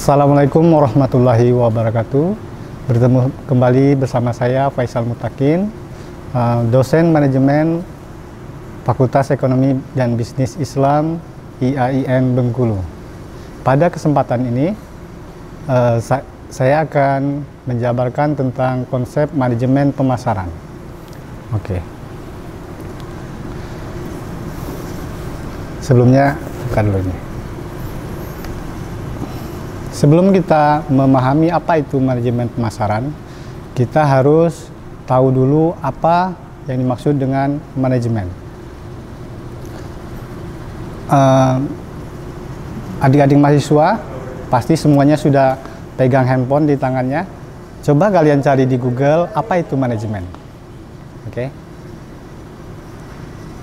Assalamualaikum warahmatullahi wabarakatuh. Bertemu kembali bersama saya Faisal Mutakin, dosen manajemen Fakultas Ekonomi dan Bisnis Islam IAIN Bengkulu. Pada kesempatan ini saya akan menjabarkan tentang konsep manajemen pemasaran. Oke. Sebelumnya buka dulu ini. Sebelum kita memahami apa itu manajemen pemasaran, kita harus tahu dulu apa yang dimaksud dengan manajemen. Adik-adik mahasiswa pasti semuanya sudah pegang handphone di tangannya. Coba kalian cari di Google apa itu manajemen. Oke.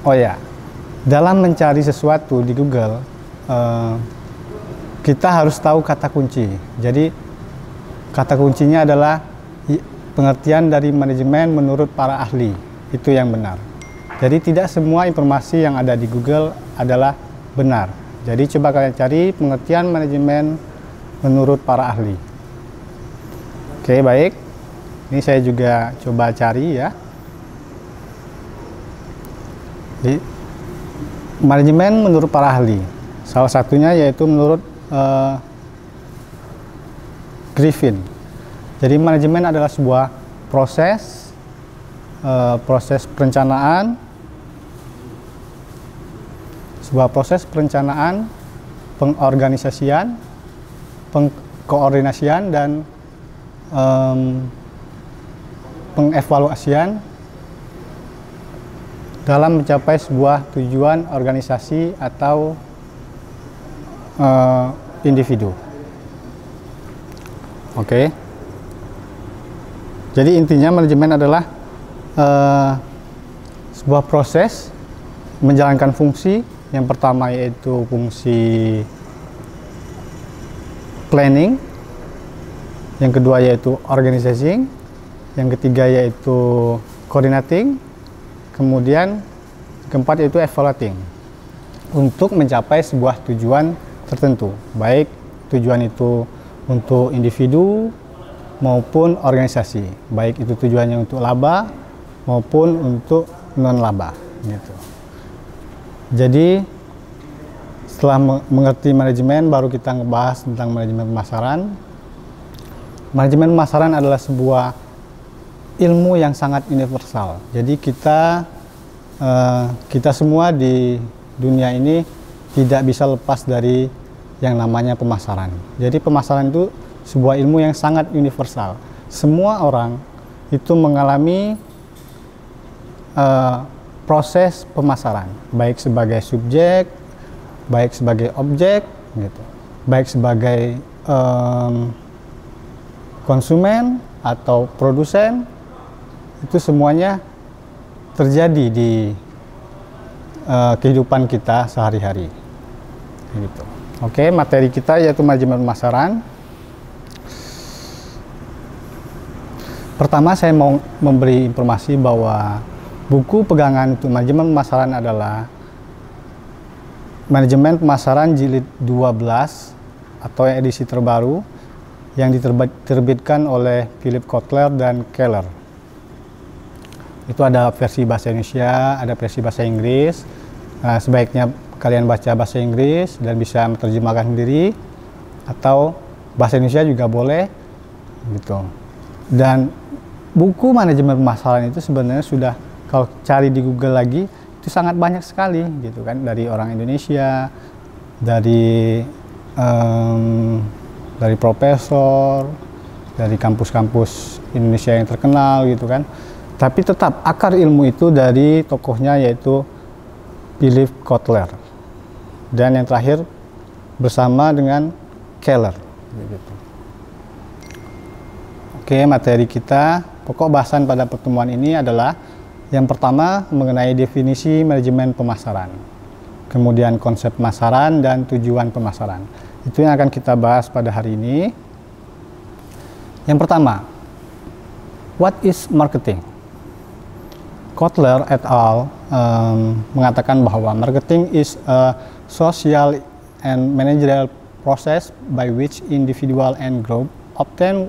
Oh ya, dalam mencari sesuatu di Google, kita harus tahu kata kunci. Jadi kata kuncinya adalah pengertian dari manajemen menurut para ahli. Itu yang benar. Jadi tidak semua informasi yang ada di Google adalah benar. Jadi coba kalian cari pengertian manajemen menurut para ahli. Oke, baik. Ini saya juga coba cari ya. Jadi, manajemen menurut para ahli. Salah satunya yaitu menurut Griffin. Jadi manajemen adalah sebuah proses perencanaan, pengorganisasian, pengkoordinasian dan pengevaluasian dalam mencapai sebuah tujuan organisasi atau individu. Oke. Jadi intinya manajemen adalah sebuah proses menjalankan fungsi. Yang pertama yaitu fungsi planning, yang kedua yaitu organizing, yang ketiga yaitu coordinating, kemudian keempat yaitu evaluating, untuk mencapai sebuah tujuan tertentu, baik tujuan itu untuk individu maupun organisasi, baik itu tujuannya untuk laba maupun untuk non laba gitu. Jadi setelah mengerti manajemen, baru kita ngebahas tentang manajemen pemasaran. Manajemen pemasaran adalah sebuah ilmu yang sangat universal. Jadi kita semua di dunia ini tidak bisa lepas dari yang namanya pemasaran. Jadi pemasaran itu sebuah ilmu yang sangat universal. Semua orang itu mengalami proses pemasaran, baik sebagai subjek, baik sebagai objek, gitu, baik sebagai konsumen atau produsen, itu semuanya terjadi di kehidupan kita sehari-hari. Gitu. Oke, materi kita yaitu manajemen pemasaran. Pertama saya mau memberi informasi bahwa buku pegangan untuk manajemen pemasaran adalah Manajemen Pemasaran Jilid 12 atau edisi terbaru yang diterbitkan oleh Philip Kotler dan Keller. Itu ada versi bahasa Indonesia, ada versi bahasa Inggris. Sebaiknya kalian baca bahasa Inggris dan bisa menerjemahkan sendiri, atau bahasa Indonesia juga boleh gitu. Dan buku manajemen pemasaran itu sebenarnya sudah, kalau cari di Google lagi, itu sangat banyak sekali gitu kan, dari orang Indonesia, dari profesor, dari kampus-kampus Indonesia yang terkenal gitu kan. Tapi tetap akar ilmu itu dari tokohnya yaitu Philip Kotler. Dan yang terakhir bersama dengan Keller. Gitu. Oke, materi kita, pokok bahasan pada pertemuan ini adalah yang pertama mengenai definisi manajemen pemasaran, kemudian konsep pemasaran dan tujuan pemasaran. Itu yang akan kita bahas pada hari ini. Yang pertama, what is marketing? Kotler et al. Mengatakan bahwa marketing is a social and managerial process by which individual and group obtain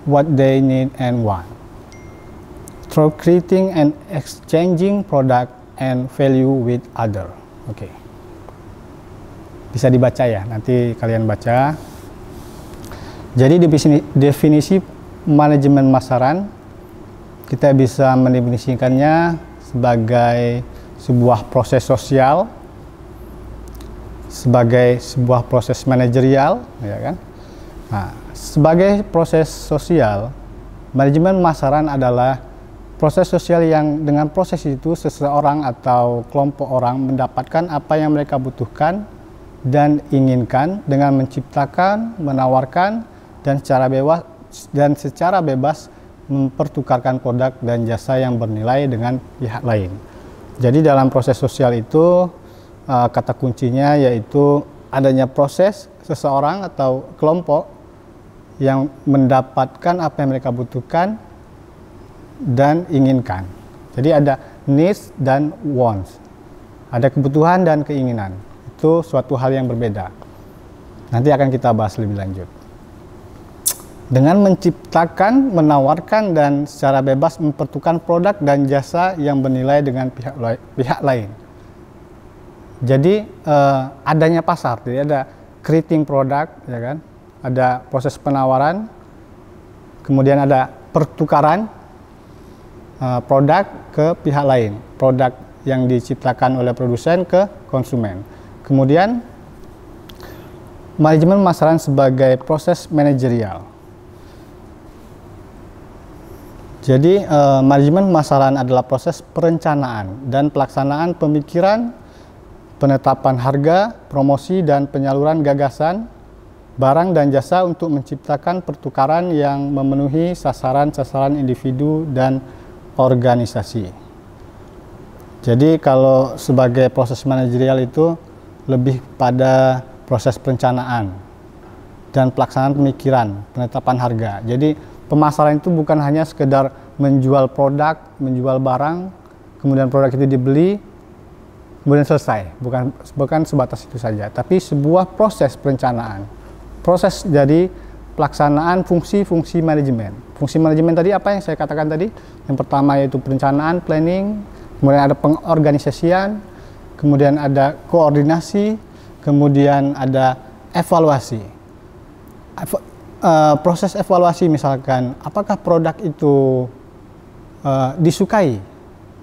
what they need and want through creating and exchanging product and value with other. Oke. Bisa dibaca ya, nanti kalian baca. Jadi definisi manajemen pemasaran kita bisa mendefinisikannya sebagai sebuah proses sosial, sebagai sebuah proses manajerial, ya kan? Nah, sebagai proses sosial, manajemen pemasaran adalah proses sosial yang dengan proses itu seseorang atau kelompok orang mendapatkan apa yang mereka butuhkan dan inginkan dengan menciptakan, menawarkan, dan secara bebas mempertukarkan produk dan jasa yang bernilai dengan pihak lain. Jadi dalam proses sosial itu kata kuncinya yaitu adanya proses seseorang atau kelompok yang mendapatkan apa yang mereka butuhkan dan inginkan. Jadi ada needs dan wants. Ada kebutuhan dan keinginan. Itu suatu hal yang berbeda. Nanti akan kita bahas lebih lanjut. Dengan menciptakan, menawarkan, dan secara bebas mempertukarkan produk dan jasa yang bernilai dengan pihak lain. Jadi adanya pasar, jadi ada creating product, ya kan? Ada proses penawaran, kemudian ada pertukaran produk ke pihak lain, produk yang diciptakan oleh produsen ke konsumen. Kemudian manajemen pemasaran sebagai proses manajerial. Jadi manajemen pemasaran adalah proses perencanaan dan pelaksanaan pemikiran, penetapan harga, promosi, dan penyaluran gagasan, barang dan jasa untuk menciptakan pertukaran yang memenuhi sasaran-sasaran individu dan organisasi. Jadi kalau sebagai proses manajerial itu lebih pada proses perencanaan dan pelaksanaan pemikiran, penetapan harga. Jadi pemasaran itu bukan hanya sekedar menjual produk, menjual barang, kemudian produk itu dibeli, kemudian selesai. Bukan sebatas itu saja, tapi sebuah proses perencanaan. Proses jadi pelaksanaan fungsi-fungsi manajemen. Fungsi manajemen tadi apa yang saya katakan tadi? Yang pertama yaitu perencanaan, planning, kemudian ada pengorganisasian, kemudian ada koordinasi, kemudian ada evaluasi. Proses evaluasi misalkan, apakah produk itu disukai?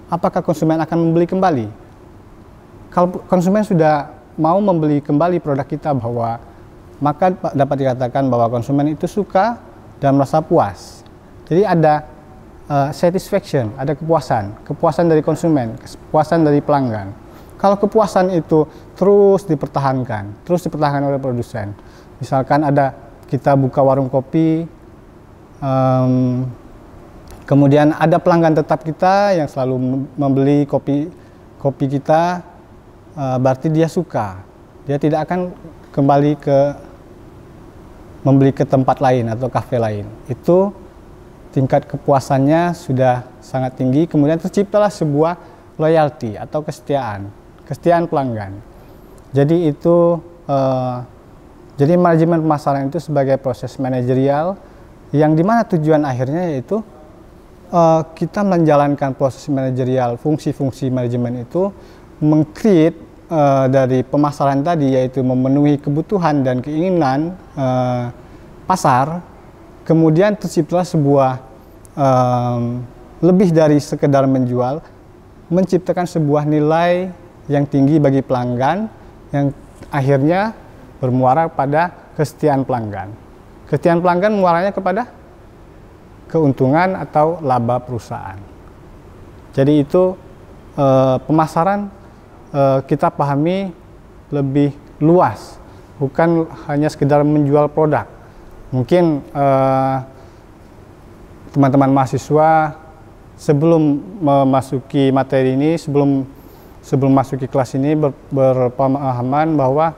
Apakah konsumen akan membeli kembali? Kalau konsumen sudah mau membeli kembali produk kita, maka dapat dikatakan bahwa konsumen itu suka dan merasa puas. Jadi ada satisfaction, ada kepuasan dari konsumen, kepuasan dari pelanggan. Kalau kepuasan itu terus dipertahankan oleh produsen. Misalkan kita buka warung kopi, kemudian ada pelanggan tetap kita yang selalu membeli kopi kita, berarti dia suka. Dia tidak akan kembali membeli ke tempat lain atau kafe lain. Itu tingkat kepuasannya sudah sangat tinggi, kemudian terciptalah sebuah loyalty atau kesetiaan pelanggan. Jadi itu jadi manajemen pemasaran itu sebagai proses manajerial yang dimana tujuan akhirnya yaitu kita menjalankan proses manajerial, fungsi-fungsi manajemen itu meng-create dari pemasaran tadi, yaitu memenuhi kebutuhan dan keinginan pasar. Kemudian terciptalah sebuah lebih dari sekedar menjual, menciptakan sebuah nilai yang tinggi bagi pelanggan yang akhirnya bermuara pada kesetiaan pelanggan. Kesetiaan pelanggan muaranya kepada keuntungan atau laba perusahaan. Jadi itu pemasaran kita pahami lebih luas, bukan hanya sekedar menjual produk. Mungkin teman-teman mahasiswa sebelum memasuki materi ini, sebelum masuki kelas ini berpemahaman bahwa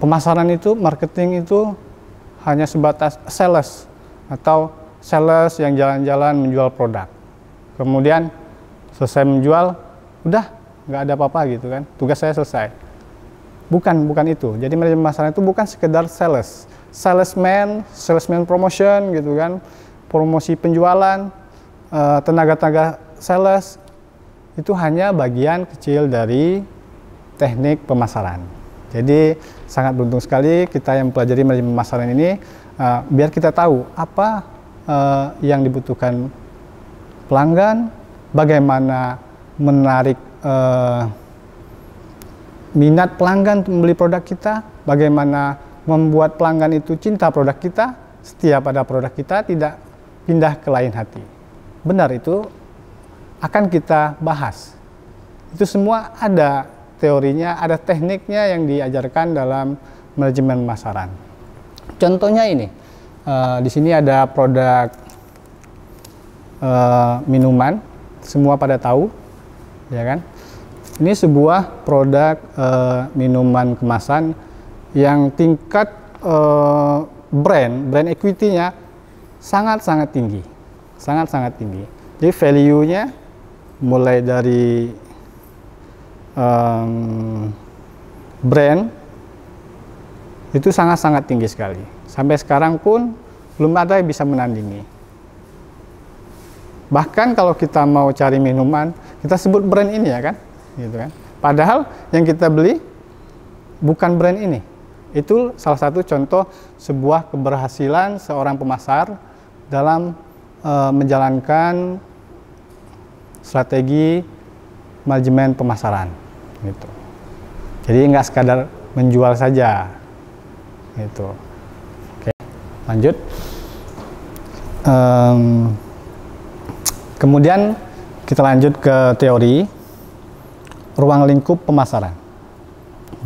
pemasaran itu, marketing itu hanya sebatas sales atau sales yang jalan-jalan menjual produk. Kemudian selesai menjual, udah nggak ada apa-apa gitu kan, tugas saya selesai. bukan itu. Jadi manajemen pemasaran itu bukan sekedar salesman promotion gitu kan, promosi penjualan, tenaga-tenaga sales, itu hanya bagian kecil dari teknik pemasaran. Jadi sangat beruntung sekali kita yang mempelajari manajemen pemasaran ini, biar kita tahu apa yang dibutuhkan pelanggan, bagaimana menarik minat pelanggan untuk membeli produk kita, bagaimana membuat pelanggan itu cinta produk kita, setia pada produk kita, tidak pindah ke lain hati. Benar, itu akan kita bahas. Itu semua ada teorinya, ada tekniknya yang diajarkan dalam manajemen pemasaran. Contohnya ini, di sini ada produk minuman, semua pada tahu, ya kan? Ini sebuah produk minuman kemasan yang tingkat brand equity-nya sangat-sangat tinggi, sangat-sangat tinggi. Jadi value-nya mulai dari brand itu sangat-sangat tinggi sekali. Sampai sekarang pun belum ada yang bisa menandingi. Bahkan kalau kita mau cari minuman, kita sebut brand ini ya kan, gitu kan. Padahal yang kita beli bukan brand ini. Itu salah satu contoh sebuah keberhasilan seorang pemasar dalam menjalankan strategi manajemen pemasaran, gitu. Jadi nggak sekadar menjual saja, gitu. Oke, lanjut. Kemudian kita lanjut ke teori ruang lingkup pemasaran.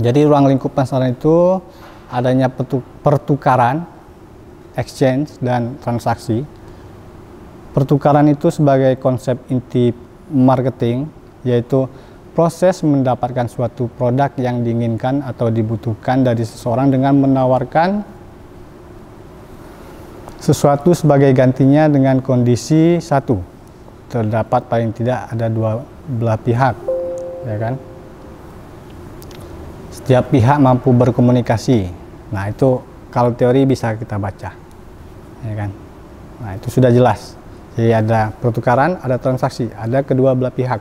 Jadi ruang lingkup pemasaran itu adanya pertukaran, exchange, dan transaksi. Pertukaran itu sebagai konsep inti marketing, yaitu proses mendapatkan suatu produk yang diinginkan atau dibutuhkan dari seseorang dengan menawarkan sesuatu sebagai gantinya dengan kondisi satu, terdapat paling tidak ada dua belah pihak, ya kan? Setiap pihak mampu berkomunikasi. Nah, itu kalau teori bisa kita baca, ya kan? Nah, itu sudah jelas. Jadi ada pertukaran, ada transaksi, ada kedua belah pihak.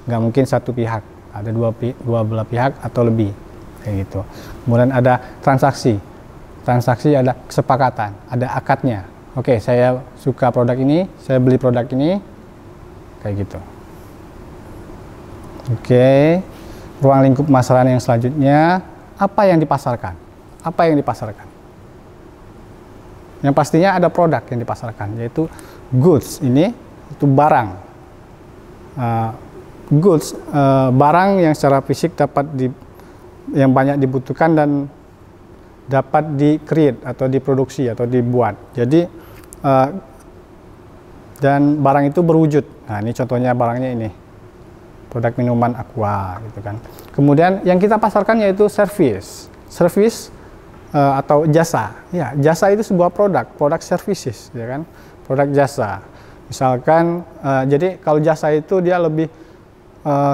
Nggak mungkin satu pihak, ada dua belah pihak atau lebih, kayak gitu. Kemudian ada transaksi. Transaksi ada kesepakatan, ada akadnya. Oke, saya suka produk ini, saya beli produk ini, kayak gitu. Oke, ruang lingkup pemasaran yang selanjutnya, apa yang dipasarkan? Apa yang dipasarkan? Yang pastinya ada produk yang dipasarkan, yaitu goods. Ini itu barang. Goods, barang yang secara fisik yang banyak dibutuhkan dan dapat di-create atau diproduksi atau dibuat. Jadi dan barang itu berwujud. Nah, ini contohnya barangnya ini, produk minuman Aqua, gitu kan. Kemudian yang kita pasarkan yaitu service atau jasa. Ya, jasa itu sebuah produk services, ya kan, produk jasa. Misalkan, jadi kalau jasa itu dia lebih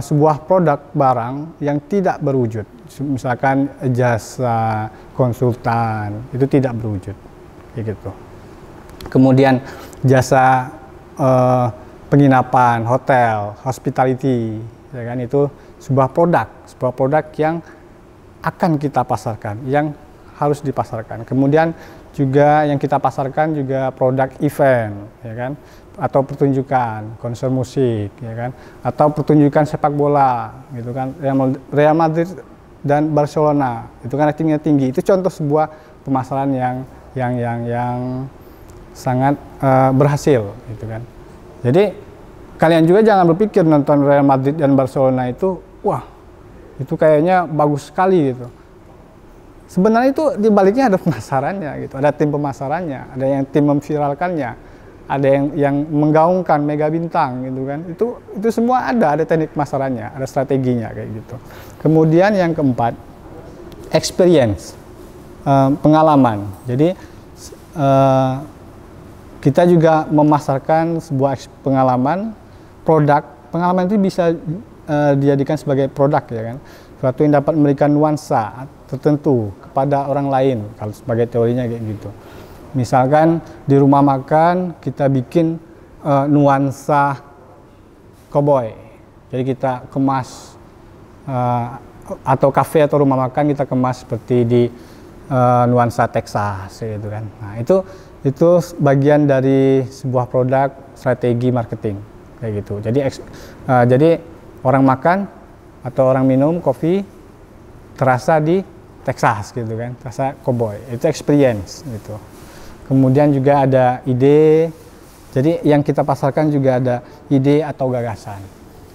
sebuah produk barang yang tidak berwujud. Misalkan jasa konsultan itu tidak berwujud, kayak gitu. Kemudian jasa penginapan, hotel, hospitality, ya kan, itu sebuah produk yang akan kita pasarkan, yang harus dipasarkan. Kemudian juga yang kita pasarkan juga produk event, ya kan, atau pertunjukan, konser musik, ya kan, atau pertunjukan sepak bola, gitu kan, Real Madrid dan Barcelona, itu kan ratingnya tinggi. Itu contoh sebuah pemasaran yang sangat berhasil, gitu kan. Jadi kalian juga jangan berpikir nonton Real Madrid dan Barcelona itu, wah, itu kayaknya bagus sekali gitu. Sebenarnya itu di baliknya ada pemasarannya, gitu. Ada tim pemasarannya, ada yang tim memviralkannya, ada yang menggaungkan mega bintang, gitu kan. Itu semua ada teknik pemasarannya, ada strateginya kayak gitu. Kemudian yang keempat, experience, pengalaman. Jadi kita juga memasarkan sebuah pengalaman, pengalaman itu bisa dijadikan sebagai produk, ya kan. sesuatu yang dapat memberikan nuansa tertentu kepada orang lain, kalau sebagai teorinya kayak gitu. Misalkan di rumah makan kita bikin nuansa cowboy, jadi kita kemas, atau kafe atau rumah makan kita kemas seperti di nuansa Texas gitu kan. Nah, itu bagian dari sebuah produk strategi marketing kayak gitu. Jadi orang makan atau orang minum kopi terasa di Texas gitu kan, terasa cowboy, itu experience gitu. Kemudian juga ada ide, jadi yang kita pasarkan juga ada ide atau gagasan.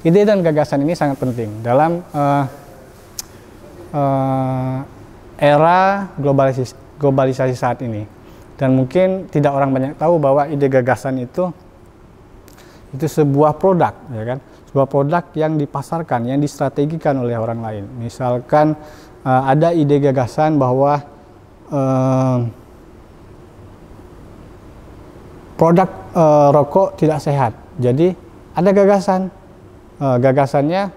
Ide dan gagasan ini sangat penting dalam era globalisasi saat ini. Dan mungkin tidak orang banyak tahu bahwa ide gagasan itu sebuah produk, ya kan? Sebuah produk yang dipasarkan, yang distrategikan oleh orang lain. Misalkan ada ide gagasan bahwa produk rokok tidak sehat. Jadi ada gagasan, gagasannya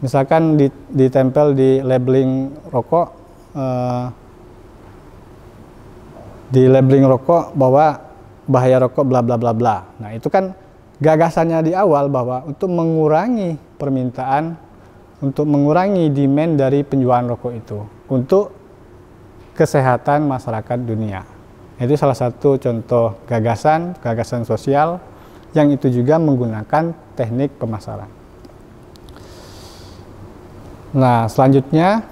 misalkan ditempel di labeling rokok, bahwa bahaya rokok bla bla bla bla. Nah, itu kan gagasannya di awal bahwa untuk mengurangi permintaan, untuk mengurangi demand dari penjualan rokok itu untuk kesehatan masyarakat dunia. Itu salah satu contoh gagasan sosial yang itu juga menggunakan teknik pemasaran. Nah, selanjutnya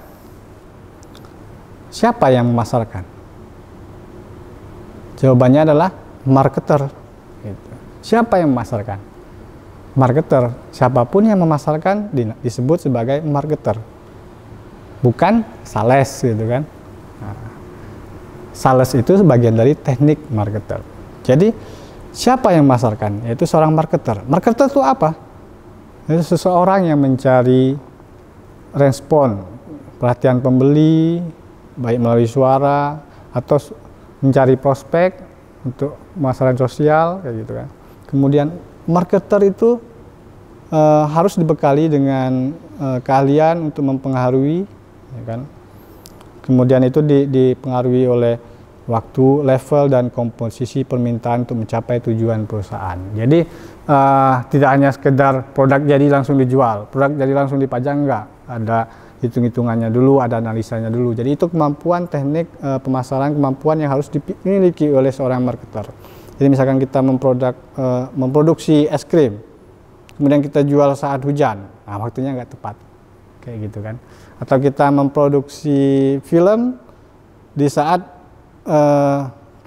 siapa yang memasarkan? Jawabannya adalah marketer. Siapa yang memasarkan? Marketer. Siapapun yang memasarkan disebut sebagai marketer, bukan sales gitu kan. Nah, sales itu sebagian dari teknik marketer. Jadi siapa yang memasarkan? Yaitu seorang marketer. Marketer itu apa? Itu seseorang yang mencari respon perhatian pembeli, baik melalui suara atau mencari prospek untuk pemasaran sosial kayak gitu kan. Kemudian marketer itu harus dibekali dengan keahlian untuk mempengaruhi, ya kan. Kemudian itu dipengaruhi oleh waktu, level, dan komposisi permintaan untuk mencapai tujuan perusahaan. Jadi tidak hanya sekedar produk jadi langsung dijual, produk jadi langsung dipajang, enggak. Ada hitung-hitungannya dulu, ada analisanya dulu. Jadi itu kemampuan teknik pemasaran, kemampuan yang harus dimiliki oleh seorang marketer. Jadi misalkan kita memproduksi es krim, kemudian kita jual saat hujan, nah waktunya nggak tepat, kayak gitu kan. Atau kita memproduksi film di saat 21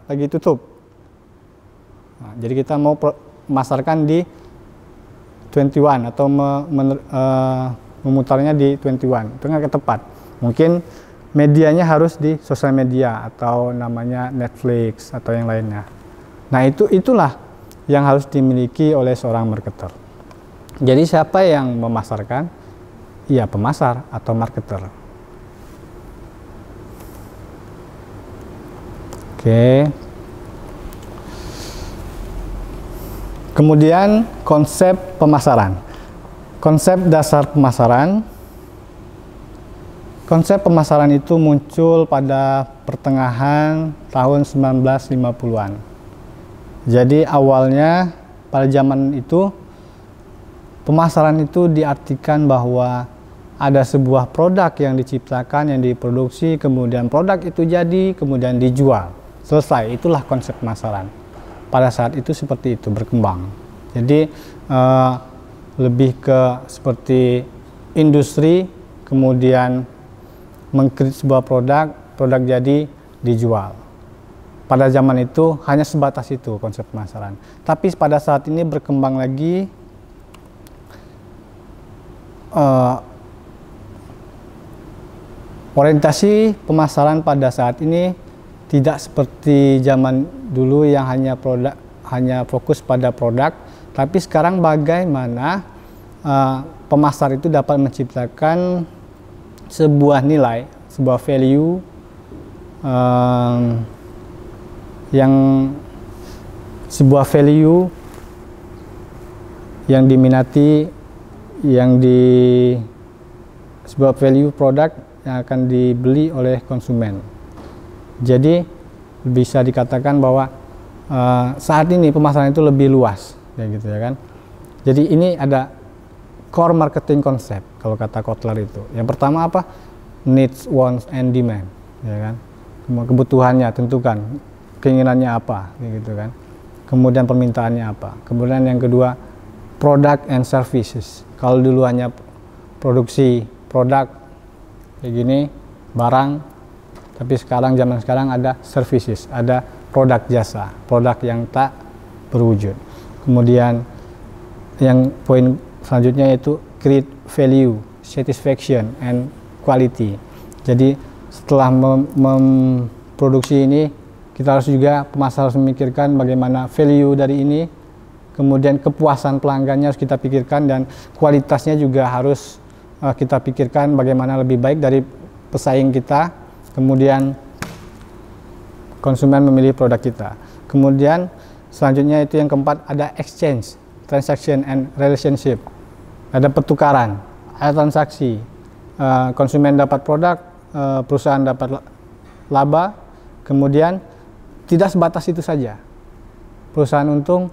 lagi tutup. Nah, jadi kita mau memasarkan di 21 atau memutarnya di 21, itu nggak tepat. Mungkin medianya harus di sosial media atau namanya Netflix atau yang lainnya. Nah, itulah yang harus dimiliki oleh seorang marketer. Jadi siapa yang memasarkan? Ya, pemasar atau marketer. Oke. Kemudian konsep pemasaran. Konsep dasar pemasaran. Konsep pemasaran itu muncul pada pertengahan tahun 1950-an. Jadi awalnya pada zaman itu pemasaran itu diartikan bahwa ada sebuah produk yang diciptakan, yang diproduksi, kemudian produk itu jadi, kemudian dijual. Selesai, itulah konsep pemasaran. Pada saat itu seperti itu berkembang. Jadi lebih ke seperti industri, kemudian mengkreat sebuah produk jadi dijual. Pada zaman itu hanya sebatas itu konsep pemasaran. Tapi pada saat ini berkembang lagi, orientasi pemasaran pada saat ini tidak seperti zaman dulu yang hanya fokus pada produk, tapi sekarang bagaimana pemasar itu dapat menciptakan sebuah nilai, sebuah value yang diminati, yang sebuah value product yang akan dibeli oleh konsumen. Jadi bisa dikatakan bahwa saat ini pemasaran itu lebih luas, kayak gitu ya kan. Jadi ini ada core marketing concept kalau kata Kotler itu. Yang pertama apa? Needs, wants, and demand, ya kan. Kebutuhannya tentukan, keinginannya apa, kayak gitu kan. Kemudian permintaannya apa. Kemudian yang kedua, product and services. Kalau dulu hanya produksi produk kayak gini, barang, tapi zaman sekarang ada services, ada produk jasa, produk yang tak berwujud. Kemudian yang poin selanjutnya yaitu create value, satisfaction, and quality. Jadi setelah memproduksi ini, kita harus juga pemasar harus memikirkan bagaimana value dari ini, kemudian kepuasan pelanggannya harus kita pikirkan, dan kualitasnya juga harus kita pikirkan bagaimana lebih baik dari pesaing kita. Kemudian konsumen memilih produk kita. Kemudian selanjutnya itu yang keempat, ada exchange, transaction, and relationship. Ada pertukaran, ada transaksi. Konsumen dapat produk, perusahaan dapat laba. Kemudian tidak sebatas itu saja. Perusahaan untung,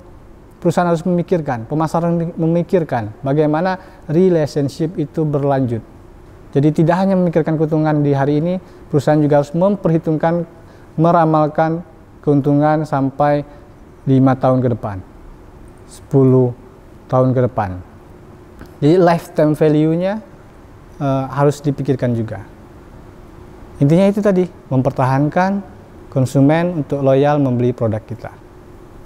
perusahaan harus memikirkan, pemasaran memikirkan bagaimana relationship itu berlanjut. Jadi tidak hanya memikirkan keuntungan di hari ini, perusahaan juga harus memperhitungkan, meramalkan keuntungan sampai 5 tahun ke depan, 10 tahun ke depan. Jadi lifetime value-nya harus dipikirkan juga. Intinya itu tadi, mempertahankan konsumen untuk loyal membeli produk kita.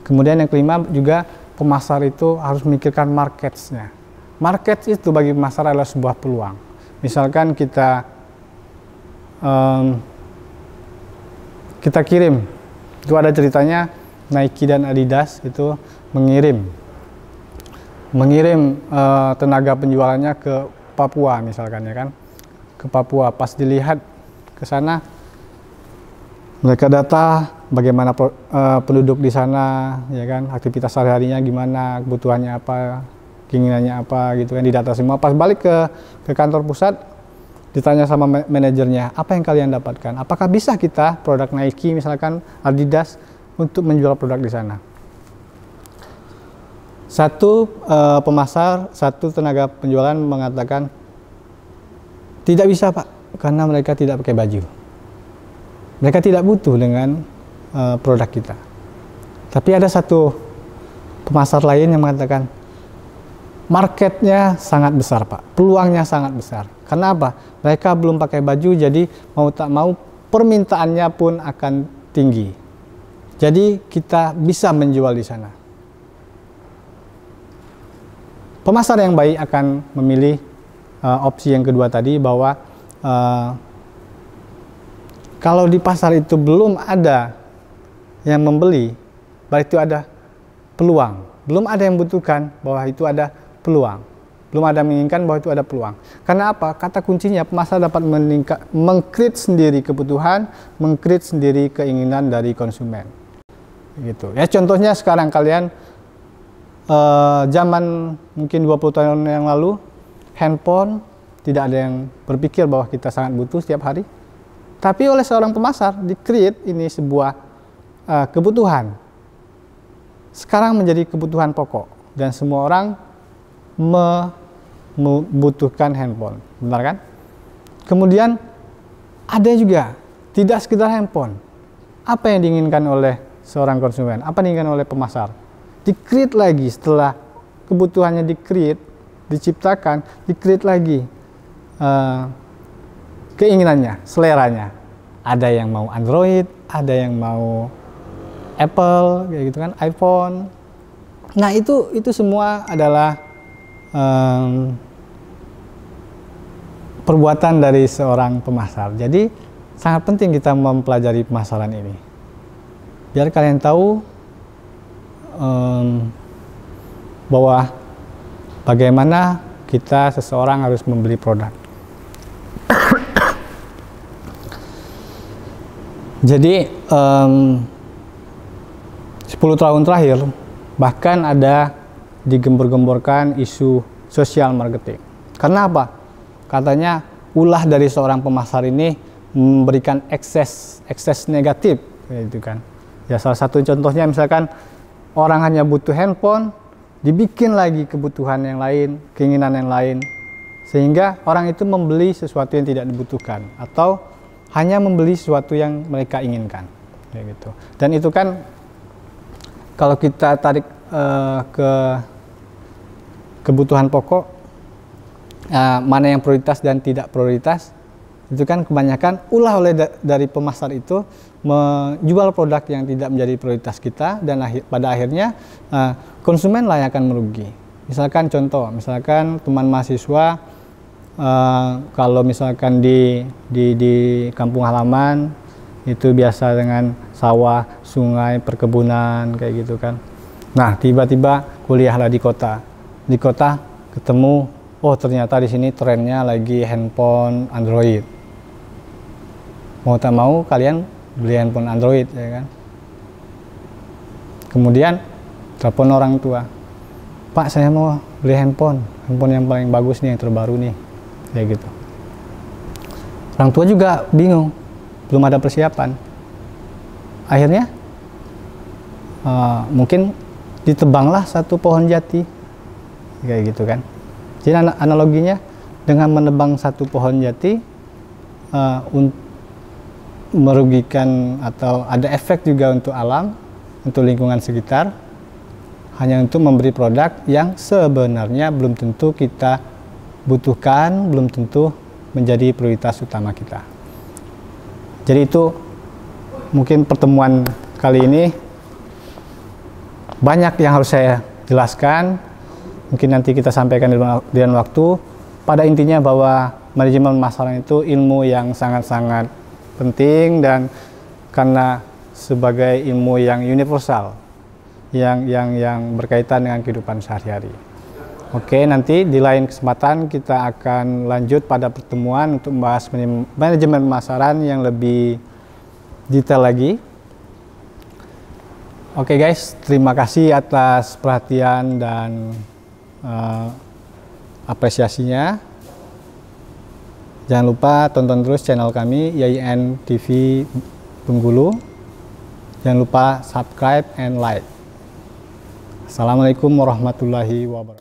Kemudian yang kelima juga, pemasar itu harus memikirkan markets-nya. Market itu bagi pemasar adalah sebuah peluang. Misalkan kita kirim, itu ada ceritanya Nike dan Adidas itu mengirim tenaga penjualannya ke Papua misalkan, ya kan, ke Papua. Pas dilihat ke sana, mereka data bagaimana penduduk di sana, ya kan, aktivitas sehari-harinya gimana, kebutuhannya apa, keinginannya apa, gitu kan, didata semua. Pas balik ke kantor pusat, ditanya sama manajernya, apa yang kalian dapatkan? Apakah bisa kita produk Nike misalkan, Adidas, untuk menjual produk di sana? Satu pemasar, satu tenaga penjualan mengatakan, tidak bisa Pak, karena mereka tidak pakai baju. Mereka tidak butuh dengan produk kita. Tapi ada satu pemasar lain yang mengatakan, marketnya sangat besar Pak, peluangnya sangat besar. Karena apa? Mereka belum pakai baju, jadi mau tak mau permintaannya pun akan tinggi. Jadi kita bisa menjual di sana. Pemasar yang baik akan memilih opsi yang kedua tadi, bahwa kalau di pasar itu belum ada yang membeli, berarti itu ada peluang. Belum ada yang membutuhkan, bahwa itu ada peluang. Belum ada yang menginginkan, bahwa itu ada peluang. Karena apa? Kata kuncinya, pemasar dapat meng-create sendiri kebutuhan, meng-create sendiri keinginan dari konsumen. Gitu. Ya, contohnya sekarang kalian, zaman mungkin 20 tahun yang lalu, handphone tidak ada yang berpikir bahwa kita sangat butuh setiap hari. Tapi oleh seorang pemasar, di-create ini sebuah kebutuhan. Sekarang menjadi kebutuhan pokok. Dan semua orang membutuhkan handphone. Benar kan? Kemudian ada juga, tidak sekedar handphone. Apa yang diinginkan oleh seorang konsumen? Apa yang diinginkan oleh pemasar? Di-create lagi, setelah kebutuhannya di-create, diciptakan, di-create lagi keinginannya, seleranya. Ada yang mau Android, ada yang mau Apple, kayak gitu kan, iPhone. Nah itu semua adalah perbuatan dari seorang pemasar. Jadi sangat penting kita mempelajari pemasaran ini, biar kalian tahu bahwa bagaimana seseorang harus membeli produk. Jadi 10 tahun terakhir bahkan ada digembor-gemborkan isu social marketing. Karena apa? Katanya ulah dari seorang pemasar ini memberikan ekses negatif, gitu kan. Ya salah satu contohnya misalkan orang hanya butuh handphone, dibikin lagi kebutuhan yang lain, keinginan yang lain, sehingga orang itu membeli sesuatu yang tidak dibutuhkan atau hanya membeli sesuatu yang mereka inginkan, kayak gitu. Dan itu kan kalau kita tarik ke kebutuhan pokok, mana yang prioritas dan tidak prioritas, itu kan kebanyakan ulah dari pemasar itu menjual produk yang tidak menjadi prioritas kita, dan pada akhirnya konsumen lah yang akan merugi. Misalkan contoh, misalkan teman mahasiswa kalau misalkan di kampung halaman itu biasa dengan sawah, sungai, perkebunan kayak gitu kan. Nah, tiba-tiba kuliahlah di kota. Di kota ketemu, oh ternyata di sini trennya lagi handphone Android. Mau tak mau kalian beli handphone Android, ya kan. Kemudian telepon orang tua, Pak saya mau beli handphone yang paling bagus nih, yang terbaru nih, kayak gitu. Orang tua juga bingung, belum ada persiapan. Akhirnya mungkin ditebanglah satu pohon jati, kayak gitu kan. Jadi analoginya dengan menebang satu pohon jati merugikan atau ada efek juga untuk alam, untuk lingkungan sekitar, hanya untuk memberi produk yang sebenarnya belum tentu kita butuhkan, belum tentu menjadi prioritas utama kita. Jadi itu mungkin pertemuan kali ini banyak yang harus saya jelaskan. Mungkin nanti kita sampaikan di lain waktu. Pada intinya bahwa manajemen pemasaran itu ilmu yang sangat-sangat penting, dan karena sebagai ilmu yang universal, yang berkaitan dengan kehidupan sehari-hari. Oke, nanti di lain kesempatan kita akan lanjut pada pertemuan untuk membahas manajemen pemasaran yang lebih detail lagi. Oke guys, terima kasih atas perhatian dan apresiasinya. Jangan lupa tonton terus channel kami YIN TV Bengkulu. Jangan lupa subscribe and like. Assalamualaikum warahmatullahi wabarakatuh.